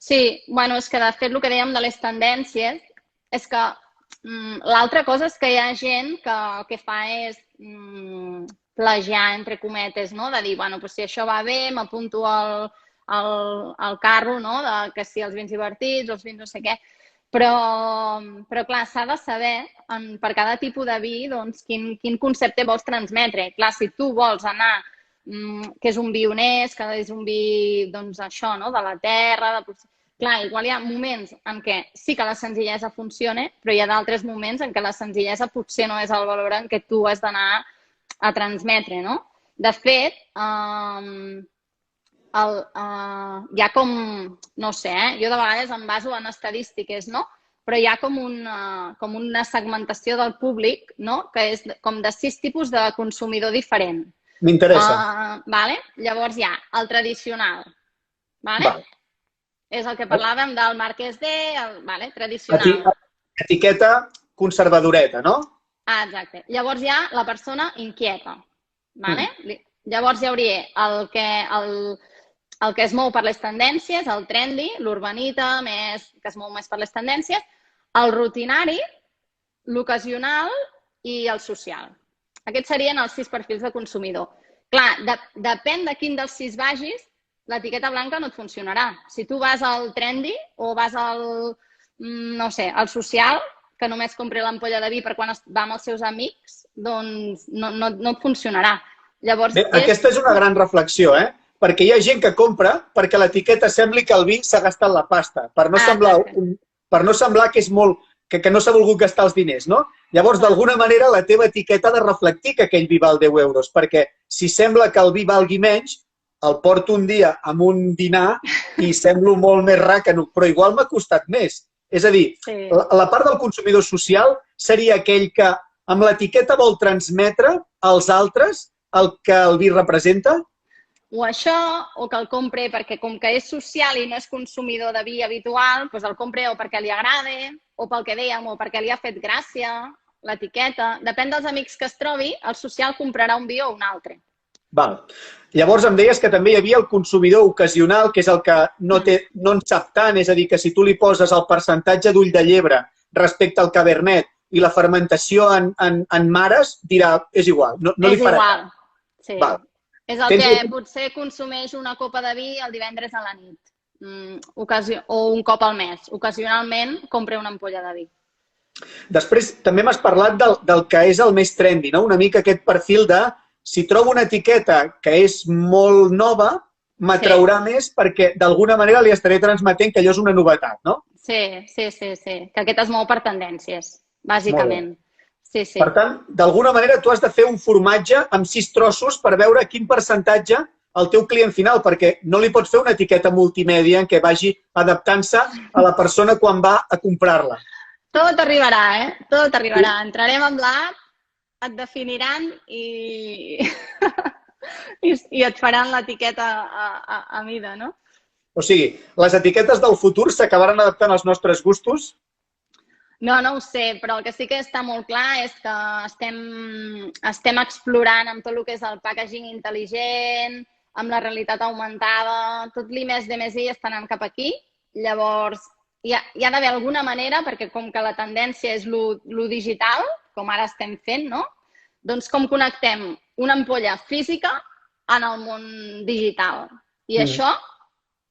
Sí, bueno, és que de fet el que dèiem de les tendències és que l'altra cosa és que hi ha gent que el que fa és plagiar, entre cometes, no? De dir, bueno, si això va bé, m'apunto al carro, no? Que si els vins divertits, els vins no sé què. Però clar, s'ha de saber, per cada tipus de vi, doncs, quin concepte vols transmetre. Clar, si tu vols anar, que és un vi honest, que és un vi, doncs, això, no? De la terra, Clar, igual hi ha moments en què sí que la senzillesa funciona, però hi ha d'altres moments en què la senzillesa potser no és el valor en què tu has d'anar a transmetre, no? De fet, hi ha com, no sé, jo de vegades em baso en estadístiques, no? Però hi ha com una segmentació del públic, no? Que és com de 6 tipus de consumidor diferent. M'interessa. Llavors hi ha el tradicional, vale? És el que parlàvem del Marquès de, tradicional. Etiqueta conservadoreta, no? Ah, exacte. Llavors hi ha la persona inquieta. Llavors hi hauria el que es mou per les tendències, el trendy, l'urbanita, que es mou més per les tendències, el rutinari, l'ocasional i el social. Aquests serien els 6 perfils de consumidor. Clar, depèn de quin dels 6 vagis, l'etiqueta blanca no et funcionarà. Si tu vas al trendy o vas al, no sé, al social, que només compri l'ampolla de vi per quan va amb els seus amics, doncs no et funcionarà. Llavors, aquesta és una gran reflexió, perquè hi ha gent que compra perquè l'etiqueta sembli que el vi s'ha gastat la pasta, per no semblar que és molt, que no s'ha volgut gastar els diners, no? Llavors, d'alguna manera, la teva etiqueta ha de reflectir que aquell vi val 10 euros, perquè si sembla que el vi valgui menys, el porto un dia amb un dinar i semblo molt més ràcano, però igual m'ha costat més. És a dir, la part del consumidor social seria aquell que amb l'etiqueta vol transmetre als altres el que el vi representa? O això, o que el compre perquè com que és social i no és consumidor de vi habitual, doncs el compre o perquè li agrada, o pel que dèiem, o perquè li ha fet gràcia, l'etiqueta. Depèn dels amics que es trobi, el social comprarà un vi o un altre. Val. Llavors em deies que també hi havia el consumidor ocasional, que és el que no en sap tant, és a dir, que si tu li poses el percentatge d'ull de llebre respecte al cabernet i la fermentació en mares, dirà, és igual, no li farà. És igual, sí. Val. És el que potser consumeix una copa de vi el divendres a la nit, o un cop al mes. Ocasionalment compra una ampolla de vi. Després també m'has parlat del que és el més trendy, no? Una mica aquest perfil de si trobo una etiqueta que és molt nova, m'atraurà més perquè d'alguna manera li estaré transmetent que allò és una novetat, no? Sí. Que aquest es mou per tendències, bàsicament. Sí. Per tant, d'alguna manera tu has de fer un formatge amb 6 trossos per veure quin percentatge al teu client final, perquè no li pots fer una etiqueta multimèdia en què vagi adaptant-se a la persona quan va a comprar-la. Tot arribarà, Tot arribarà. Entrarem en l'app, et definiran i et faran l'etiqueta a mida, no? O sigui, les etiquetes del futur s'acabaran adaptant als nostres gustos? No ho sé, però el que sí que està molt clar és que estem explorant amb tot el que és el packaging intel·ligent, amb la realitat augmentada, tot l'I+D+I està anant cap aquí. Llavors, hi ha d'haver alguna manera, perquè com que la tendència és lo digital, com ara estem fent, no? Doncs com connectem una ampolla física en el món digital. I això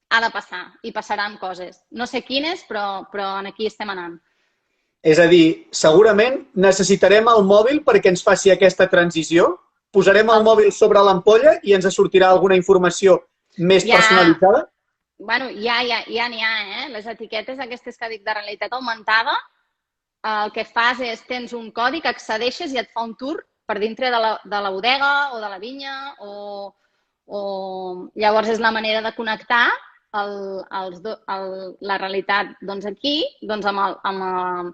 ha de passar, i passaran coses. No sé quines, però aquí estem anant. És a dir, segurament necessitarem el mòbil perquè ens faci aquesta transició? Posarem el mòbil sobre l'ampolla i ens sortirà alguna informació més personalitzada? bueno, ja n'hi ha, Les etiquetes aquestes que dic de realitat augmentada, el que fas és, tens un codi que accedeixes i et fa un tour per dintre de la bodega o de la vinya o llavors és la manera de connectar la realitat aquí amb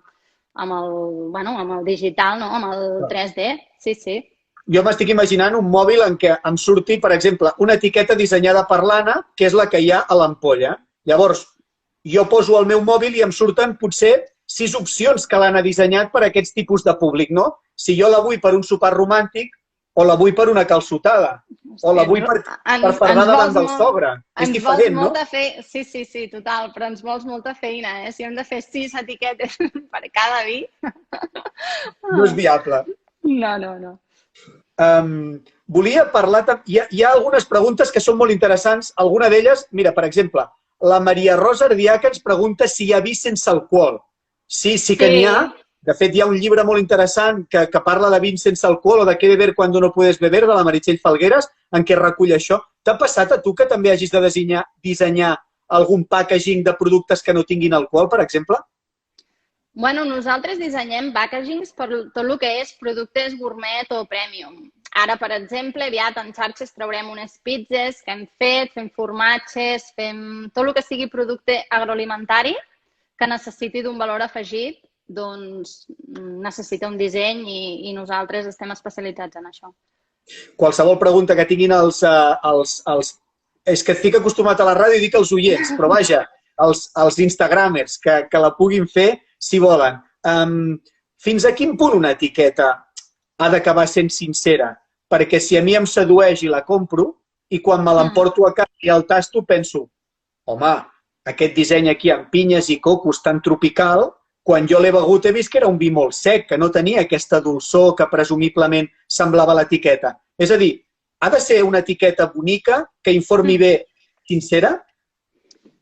el digital, no? Amb el 3D, sí. Jo m'estic imaginant un mòbil en què em surti, per exemple, una etiqueta dissenyada per l'Anna, que és la que hi ha a l'ampolla. Llavors, jo poso el meu mòbil i em surten potser 6 opcions que l'han dissenyat per a aquests tipus de públic, no? Si jo la vull per un sopar romàntic, o la vull per una calçotada, o la vull per fardar davant del sogre. És diferent, no? Sí, total, però ens vols molta feina, Si hem de fer 6 etiquetes per cada vi... No és viable. No. Volia parlar... Hi ha algunes preguntes que són molt interessants. Alguna d'elles, mira, per exemple, la Maria Rosa Ardià que ens pregunta si hi ha vi sense alcohol. Sí que n'hi ha. De fet, hi ha un llibre molt interessant que parla de vins sense alcohol o de què beber quan no puedes beber, de la Meritxell Falgueres, en què recull això. T'ha passat a tu que també hagis de dissenyar algun packaging de productes que no tinguin alcohol, per exemple? Bueno, nosaltres dissenyem packagings per tot el que és productes gourmet o premium. Ara, per exemple, aviat en xarxes traurem unes pizzas que hem fet, fem formatges, fem tot el que sigui producte agroalimentari que necessiti d'un valor afegit, doncs necessita un disseny i nosaltres estem especialitzats en això. Qualsevol pregunta que tinguin els... És que estic acostumat a la ràdio i dic els oients, però vaja, els instagramers que la puguin fer si volen. Fins a quin punt una etiqueta ha d'acabar sent sincera? Perquè si a mi em sedueix i la compro i quan me l'emporto a casa i el tasto penso, home, aquest disseny aquí amb pinyes i cocos tan tropical, quan jo l'he begut he vist que era un vi molt sec, que no tenia aquesta dolçor que presumiblement semblava l'etiqueta. És a dir, ha de ser una etiqueta bonica, que informi bé, sincera?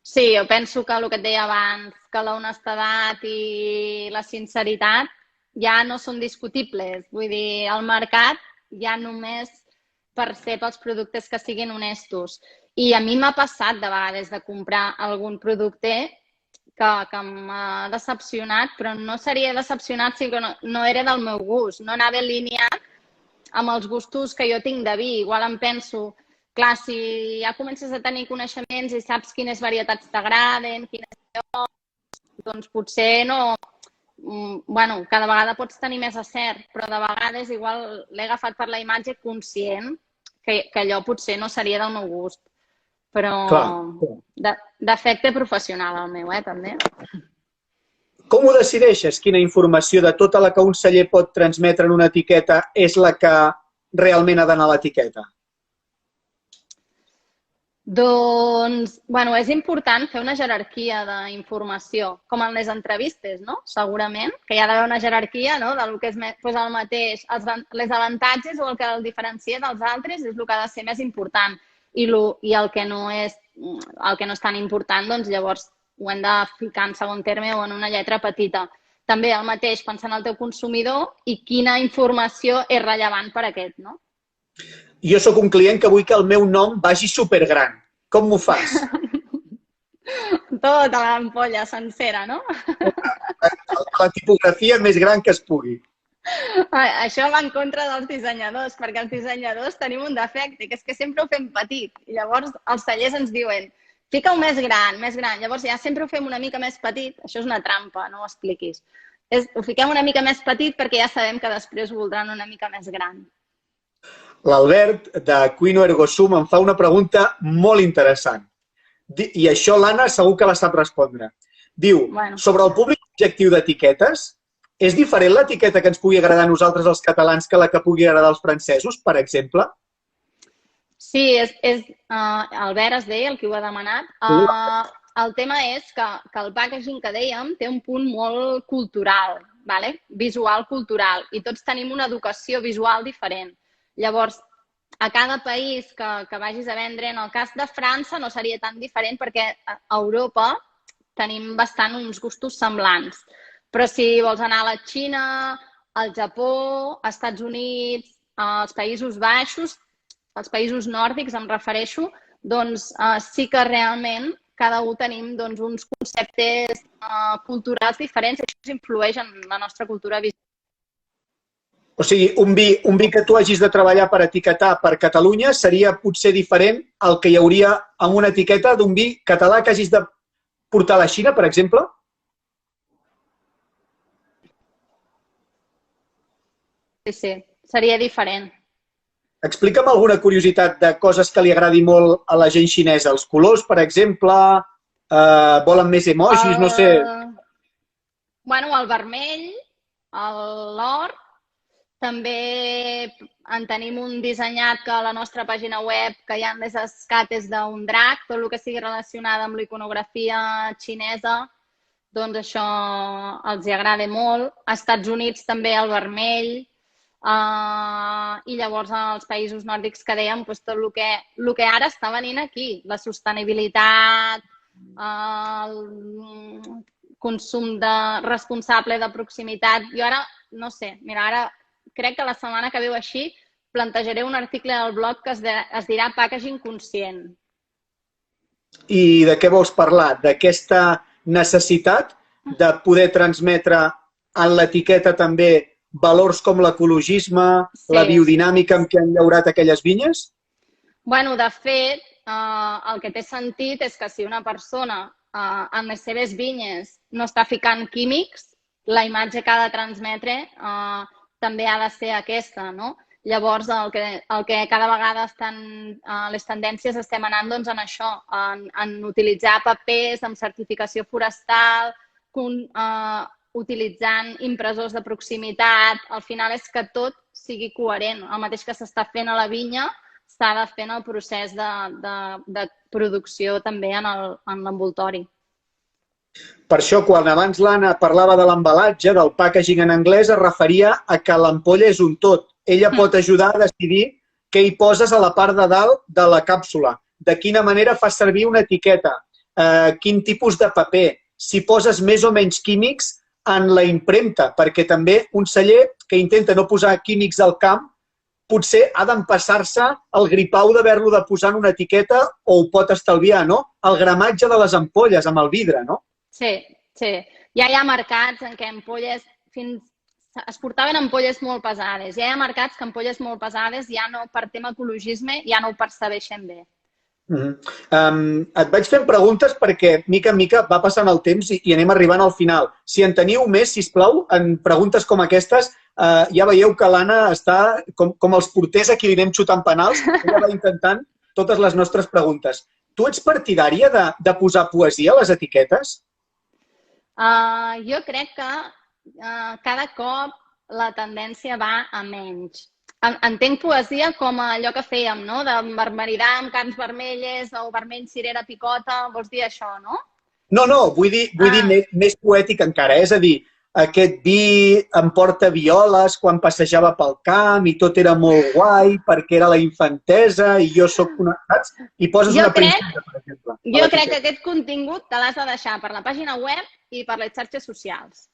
Sí, jo penso que el que et deia abans, que l'honestedat i la sinceritat ja no són discutibles. Vull dir, el mercat ja només percep els productes que siguin honestos. I a mi m'ha passat de vegades de comprar algun producte que m'ha decepcionat, però no seria decepcionat si no era del meu gust, no anava alineat amb els gustos que jo tinc de vi. Igual em penso, clar, si ja comences a tenir coneixements i saps quines varietats t'agraden, quines no, doncs potser no... Bueno, cada vegada pots tenir més acert, però de vegades igual l'he agafat per la imatge conscient que allò potser no seria del meu gust. Però d'efecte professional el meu, també. Com ho decideixes? Quina informació de tota la que un celler pot transmetre en una etiqueta és la que realment ha d'anar a l'etiqueta? Doncs, bueno, és important fer una jerarquia d'informació, com en les entrevistes, no? Segurament, que hi ha d'haver una jerarquia, no?, del que és el mateix. Les avantatges o el que el diferencia dels altres és el que ha de ser més important. I el que no és tan important, doncs llavors ho hem de ficar en segon terme o en una lletra petita. També el mateix, pensar en el teu consumidor i quina informació és rellevant per a aquest, no? Jo sóc un client que vull que el meu nom vagi supergran. Com m'ho fas? Tota l'ampolla sencera, no? La tipografia més gran que es pugui. Això va en contra dels dissenyadors, perquè els dissenyadors tenim un defecte, que és que sempre ho fem petit. I llavors els tallers ens diuen, fica-ho més gran, més gran. Llavors ja sempre ho fem una mica més petit. Això és una trampa, no ho expliquis. Ho fiquem una mica més petit perquè ja sabem que després ho voldran una mica més gran. L'Albert, de Quino Ergo Sum, em fa una pregunta molt interessant. I això l'Anna segur que la sap respondre. Diu, sobre el públic objectiu d'etiquetes, és diferent l'etiqueta que ens pugui agradar a nosaltres els catalans que la que pugui agradar als francesos, per exemple? Sí, Albert es deia, el que ho ha demanat. El tema és que el packaging que dèiem té un punt molt cultural, visual cultural, i tots tenim una educació visual diferent. Llavors, a cada país que vagis a vendre, en el cas de França no seria tan diferent perquè a Europa tenim bastant uns gustos semblants. Però si vols anar a la Xina, al Japó, als Estats Units, als Països Baixos, als països nòrdics em refereixo, doncs sí que realment cada un tenim uns conceptes culturals diferents i això influeix en la nostra cultura visual. O sigui, un vi que tu hagis de treballar per etiquetar per Catalunya seria potser diferent al que hi hauria en una etiqueta d'un vi català que hagis de portar a la Xina, per exemple? Sí, seria diferent. Explica'm alguna curiositat de coses que li agradi molt a la gent xinesa. Els colors, per exemple, volen més emojis, no sé. Bueno, el vermell, l'or, també en tenim un dissenyat que a la nostra pàgina web que hi ha les escates d'un drac, tot el que sigui relacionat amb l'iconografia xinesa, doncs això els agrada molt. Als Estats Units també el vermell, i llavors als països nòrdics que dèiem tot el que ara està venint aquí, la sostenibilitat, el consum responsable de proximitat. Jo ara, no sé, mira, ara crec que la setmana que ve així plantejaré un article al blog que es dirà packaging conscient. I de què vols parlar? D'aquesta necessitat de poder transmetre en l'etiqueta també valors com l'ecologisme, la biodinàmica amb què han llaurat aquelles vinyes? Bueno, de fet, el que té sentit és que si una persona en les seves vinyes no està ficant químics, la imatge que ha de transmetre també ha de ser aquesta, no? Llavors, el que cada vegada les tendències estem anant doncs, en això, en utilitzar papers amb certificació forestal, utilitzant impressors de proximitat. Al final és que tot sigui coherent. El mateix que s'està fent a la vinya s'ha de fer en el procés de producció també en l'envoltori. Per això, quan abans l'Anna parlava de l'embalatge, del packaging en anglès, es referia a que l'ampolla és un tot. Ella pot ajudar a decidir què hi poses a la part de dalt de la càpsula, de quina manera fas servir una etiqueta, quin tipus de paper, si poses més o menys químics en la impremta, perquè també un celler que intenta no posar químics al camp potser ha d'empassar-se el gripau d'haver-lo de posar en una etiqueta o ho pot estalviar, no? El gramatge de les ampolles amb el vidre, no? Sí, sí. Ja hi ha mercats en què ampolles es portaven ampolles molt pesades. Ja hi ha mercats que ampolles molt pesades ja no, per tema ecologisme, ja no ho percebeixen bé. Et vaig fent preguntes perquè, mica en mica, va passant el temps i anem arribant al final. Si en teniu més, sisplau, en preguntes com aquestes, ja veieu que l'Anna està com els porters a qui li anem xutant penals, ella va intentant totes les nostres preguntes. Tu ets partidària de posar poesia a les etiquetes? Jo crec que cada cop la tendència va a menys. Entenc poesia com allò que fèiem, no? De marmaridar amb carns vermelles o vermell, cirera, picota, vols dir això, no? No, vull dir més poètic encara, és a dir, aquest vi em porta violes quan passejava pel camp i tot era molt guai perquè era la infantesa i jo soc una... Saps? I poses una princesa, per exemple. Jo crec que aquest contingut te l'has de deixar per la pàgina web i per les xarxes socials.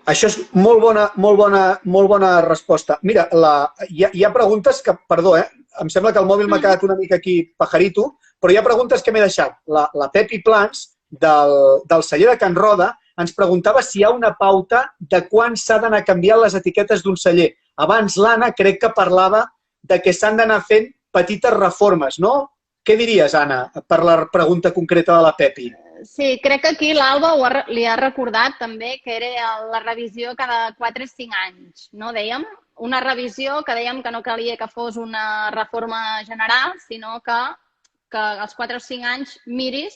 Això és molt bona resposta. Mira, hi ha preguntes que, perdó, em sembla que el mòbil m'ha quedat una mica aquí pajarito, però hi ha preguntes que m'he deixat. La Pepi Plans, del celler de Can Roda, ens preguntava si hi ha una pauta de quan s'ha d'anar canviant les etiquetes d'un celler. Abans l'Anna crec que parlava de que s'han d'anar fent petites reformes, no? Què diries, Anna, per la pregunta concreta de la Pepi? Sí, crec que aquí l'Alba li ha recordat també que era la revisió cada 4 o 5 anys, no? Dèiem, una revisió que dèiem que no calia que fos una reforma general, sinó que als 4 o 5 anys miris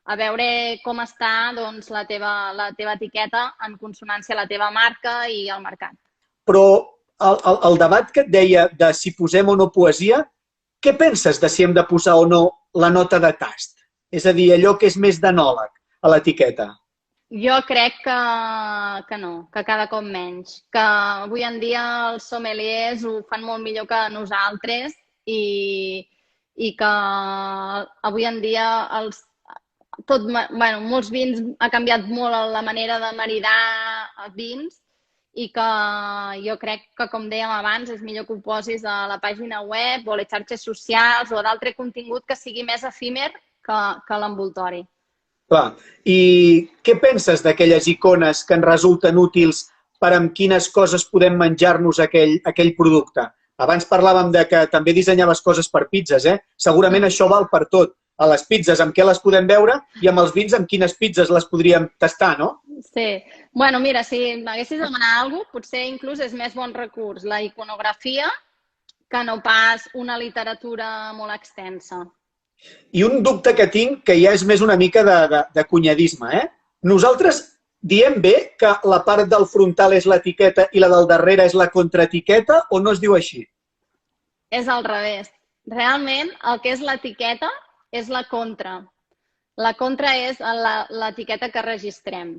a veure com està doncs, la teva etiqueta en consonància a la teva marca i al mercat. Però el debat que et deia de si posem o no poesia, què penses de si hem de posar o no la nota de tast? És a dir, allò que és més d'enòleg a l'etiqueta. Jo crec que no, que cada cop menys. Que avui en dia els sommeliers ho fan molt millor que nosaltres i que avui en dia molts vins ha canviat molt la manera de maridar vins i que jo crec que, com dèiem abans, és millor que ho posis a la pàgina web o a les xarxes socials o d'altre contingut que sigui més efímer que l'envoltori. Clar. I què penses d'aquelles icones que ens resulten útils per amb quines coses podem menjar-nos aquell producte? Abans parlàvem de que també dissenyaves coses per pizzas, eh? Segurament això val per tot. A les pizzas amb què les podem veure i amb els vins amb quines pizzas les podríem tastar, no? Sí. Bueno, mira, si m'haguessis de demanar alguna cosa, potser inclús és més bon recurs la iconografia que no pas una literatura molt extensa. I un dubte que tinc, que ja és més una mica de cunyadisme, eh? Nosaltres diem bé que la part del frontal és l'etiqueta i la del darrere és la contraetiqueta o no es diu així? És al revés. Realment, el que és l'etiqueta és la contra. La contra és l'etiqueta que registrem.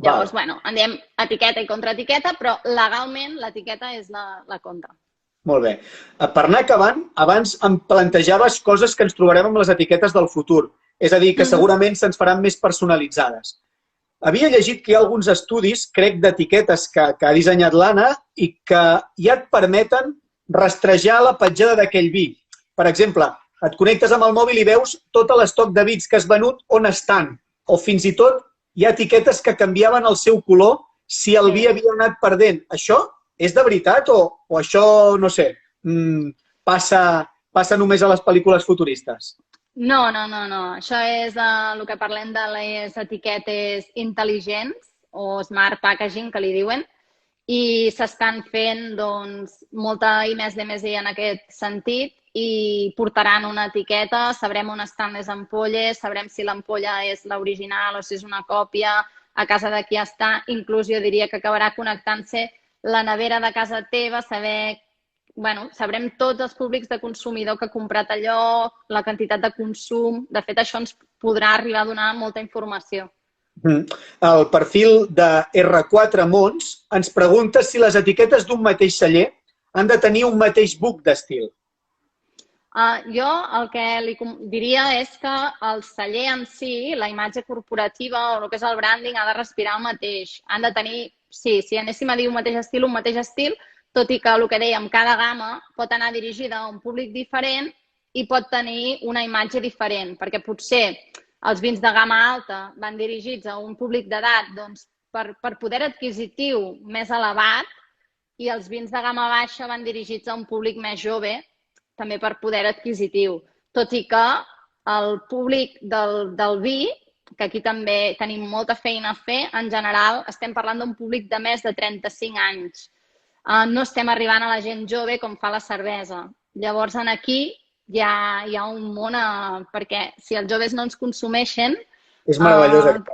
Llavors, bueno, en diem etiqueta i contraetiqueta, però legalment l'etiqueta és la contra. Molt bé. Per anar acabant, abans em plantejaves coses que ens trobarem amb les etiquetes del futur. És a dir, que segurament se'ns faran més personalitzades. Havia llegit que hi ha alguns estudis, crec, d'etiquetes que ha dissenyat l'Anna i que ja et permeten rastrejar la petjada d'aquell vi. Per exemple, et connectes amb el mòbil i veus tot l'estoc de vins que has venut on estan. O fins i tot hi ha etiquetes que canviaven el seu color si el vi havia anat perdent. Això és de veritat o això, no sé, passa només a les pel·lícules futuristes? No. Això és el que parlem de les etiquetes intel·ligents o smart packaging, que li diuen, i s'estan fent molta I+D+I en aquest sentit i portaran una etiqueta, sabrem on estan les ampolles, sabrem si l'ampolla és l'original o si és una còpia, a casa de qui està, inclús jo diria que acabarà connectant-se la nevera de casa teva, sabrem tots els públics de consumidor que ha comprat allò, la quantitat de consum. De fet, això ens podrà arribar a donar molta informació. El perfil de R4 Mons ens pregunta si les etiquetes d'un mateix celler han de tenir un mateix book d'estil. Jo el que li diria és que el celler en si, la imatge corporativa o el que és el branding, ha de respirar el mateix. Han de tenir, si anéssim a dir un mateix estil, tot i que el que dèiem, cada gamma pot anar dirigida a un públic diferent i pot tenir una imatge diferent, perquè potser els vins de gamma alta van dirigits a un públic d'edat per poder adquisitiu més elevat i els vins de gamma baixa van dirigits a un públic més jove, també per poder adquisitiu. Tot i que el públic del vi, que aquí també tenim molta feina a fer, en general estem parlant d'un públic de més de 35 anys. No estem arribant a la gent jove com fa la cervesa. Llavors, aquí hi ha un món, perquè si els joves no ens consumeixen... És meravellós.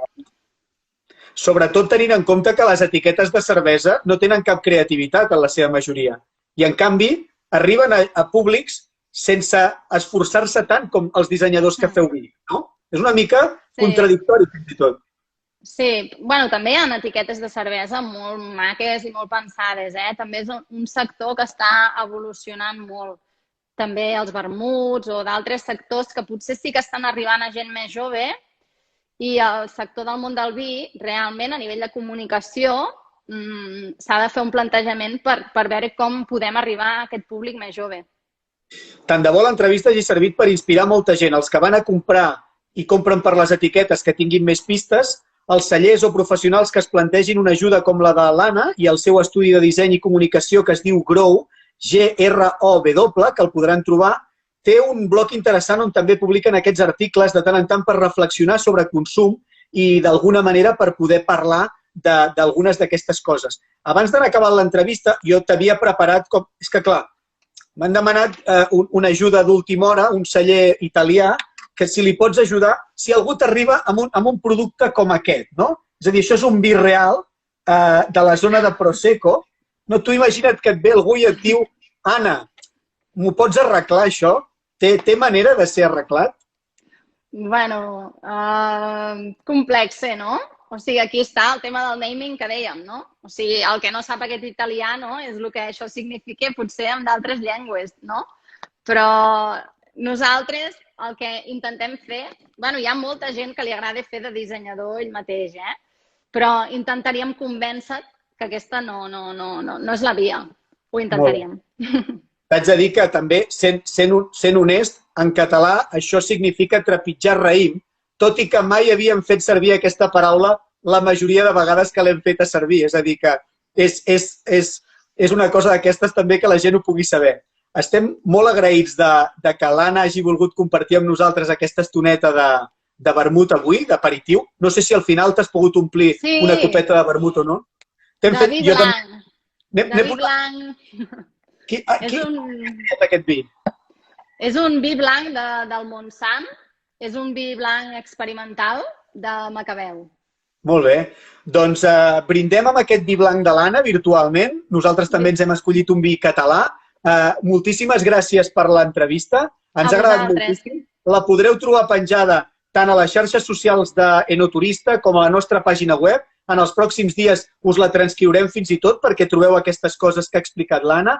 Sobretot tenint en compte que les etiquetes de cervesa no tenen cap creativitat en la seva majoria. I, en canvi, arriben a públics sense esforçar-se tant com els dissenyadors que feu vi, no? És una mica contradictori, fins i tot. Sí, bueno, també hi ha etiquetes de cervesa molt maques i molt pensades, eh? També és un sector que està evolucionant molt. També els vermuts o d'altres sectors que potser sí que estan arribant a gent més jove i el sector del món del vi, realment, a nivell de comunicació, s'ha de fer un plantejament per veure com podem arribar a aquest públic més jove. Tant de bo l'entrevista hagi servit per inspirar molta gent. Els que van a comprar i compren per les etiquetes que tinguin més pistes, els cellers o professionals que es plantegin una ajuda com la de l'Anna i el seu estudi de disseny i comunicació que es diu Grow, G-R-O-W, que el podran trobar, té un blog interessant on també publiquen aquests articles de tant en tant per reflexionar sobre consum i d'alguna manera per poder parlar d'algunes d'aquestes coses. Abans d'anar acabant l'entrevista, jo t'havia preparat com... És que, clar, m'han demanat una ajuda d'última hora, un celler italià, que si li pots ajudar, si algú t'arriba amb un producte com aquest, no? És a dir, això és un vi real de la zona de Prosecco. No, tu imagina't que et ve algú i et diu Anna, m'ho pots arreglar, això? Té manera de ser arreglat? Bueno, complexe, no? O sigui, aquí està el tema del naming que dèiem, no? O sigui, el que no sap aquest italià, no?, és el que això significa potser en d'altres llengües, no? Però nosaltres el que intentem fer... Bueno, hi ha molta gent que li agrada fer de dissenyador ell mateix, però intentaríem convèncer que aquesta no és la via. Ho intentaríem. T'haig de dir que també, sent honest, en català això significa trepitjar raïm, tot i que mai havíem fet servir aquesta paraula la majoria de vegades que l'hem fet a servir. És a dir, que és una cosa d'aquestes també que la gent ho pugui saber. Estem molt agraïts de que l'Anna hagi volgut compartir amb nosaltres aquesta estoneta de vermut avui, d'aperitiu. No sé si al final t'has pogut omplir una copeta de vermut o no. De vi blanc. De vi blanc. Qui ha fet aquest vi? És un vi blanc del Montsant. És un vi blanc experimental de Macabeu. Molt bé. Doncs brindem amb aquest vi blanc de l'Anna virtualment. Nosaltres també ens hem escollit un vi català. Moltíssimes gràcies per l'entrevista. Ens ha agradat moltíssim. La podreu trobar penjada tant a les xarxes socials d'Enoturista com a la nostra pàgina web. En els pròxims dies us la transcriurem fins i tot perquè trobeu aquestes coses que ha explicat l'Anna.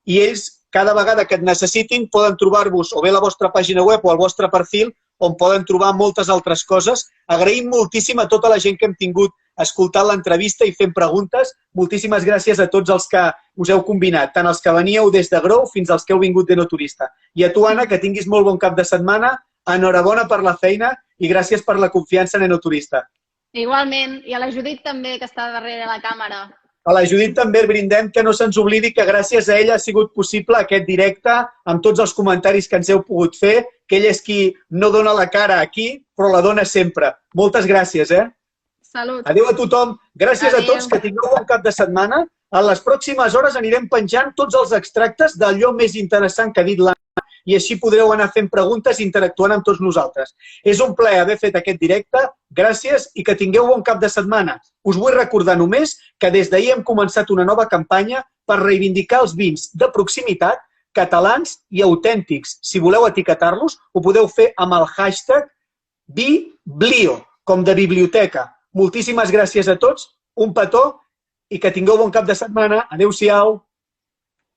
I ells, cada vegada que et necessitin, poden trobar-vos o bé a la vostra pàgina web o al vostre perfil, on poden trobar moltes altres coses. Agraïm moltíssim a tota la gent que hem tingut escoltant l'entrevista i fent preguntes. Moltíssimes gràcies a tots els que us heu combinat, tant els que veníeu des de Grou fins als que heu vingut d'Enoturista. I a tu, Anna, que tinguis molt bon cap de setmana, enhorabona per la feina i gràcies per la confiança en Enoturista. Igualment, i a la Judit també, que està darrere la càmera. A la Judit també el brindem, que no se'ns oblidi que gràcies a ella ha sigut possible aquest directe amb tots els comentaris que ens heu pogut fer, que ell és qui no dona la cara aquí, però la dona sempre. Moltes gràcies, Salut. Adéu a tothom. Gràcies a tots, que tingueu bon cap de setmana. A les pròximes hores anirem penjant tots els extractes d'allò més interessant que ha dit l'Anna i així podreu anar fent preguntes i interactuant amb tots nosaltres. És un plaer haver fet aquest directe. Gràcies i que tingueu bon cap de setmana. Us vull recordar només que des d'ahir hem començat una nova campanya per reivindicar els vins de proximitat, catalans i autèntics. Si voleu etiquetar-los, ho podeu fer amb el hashtag #Biblio, com de biblioteca. Moltíssimes gràcies a tots, un petó i que tingueu bon cap de setmana. Adéu-siau.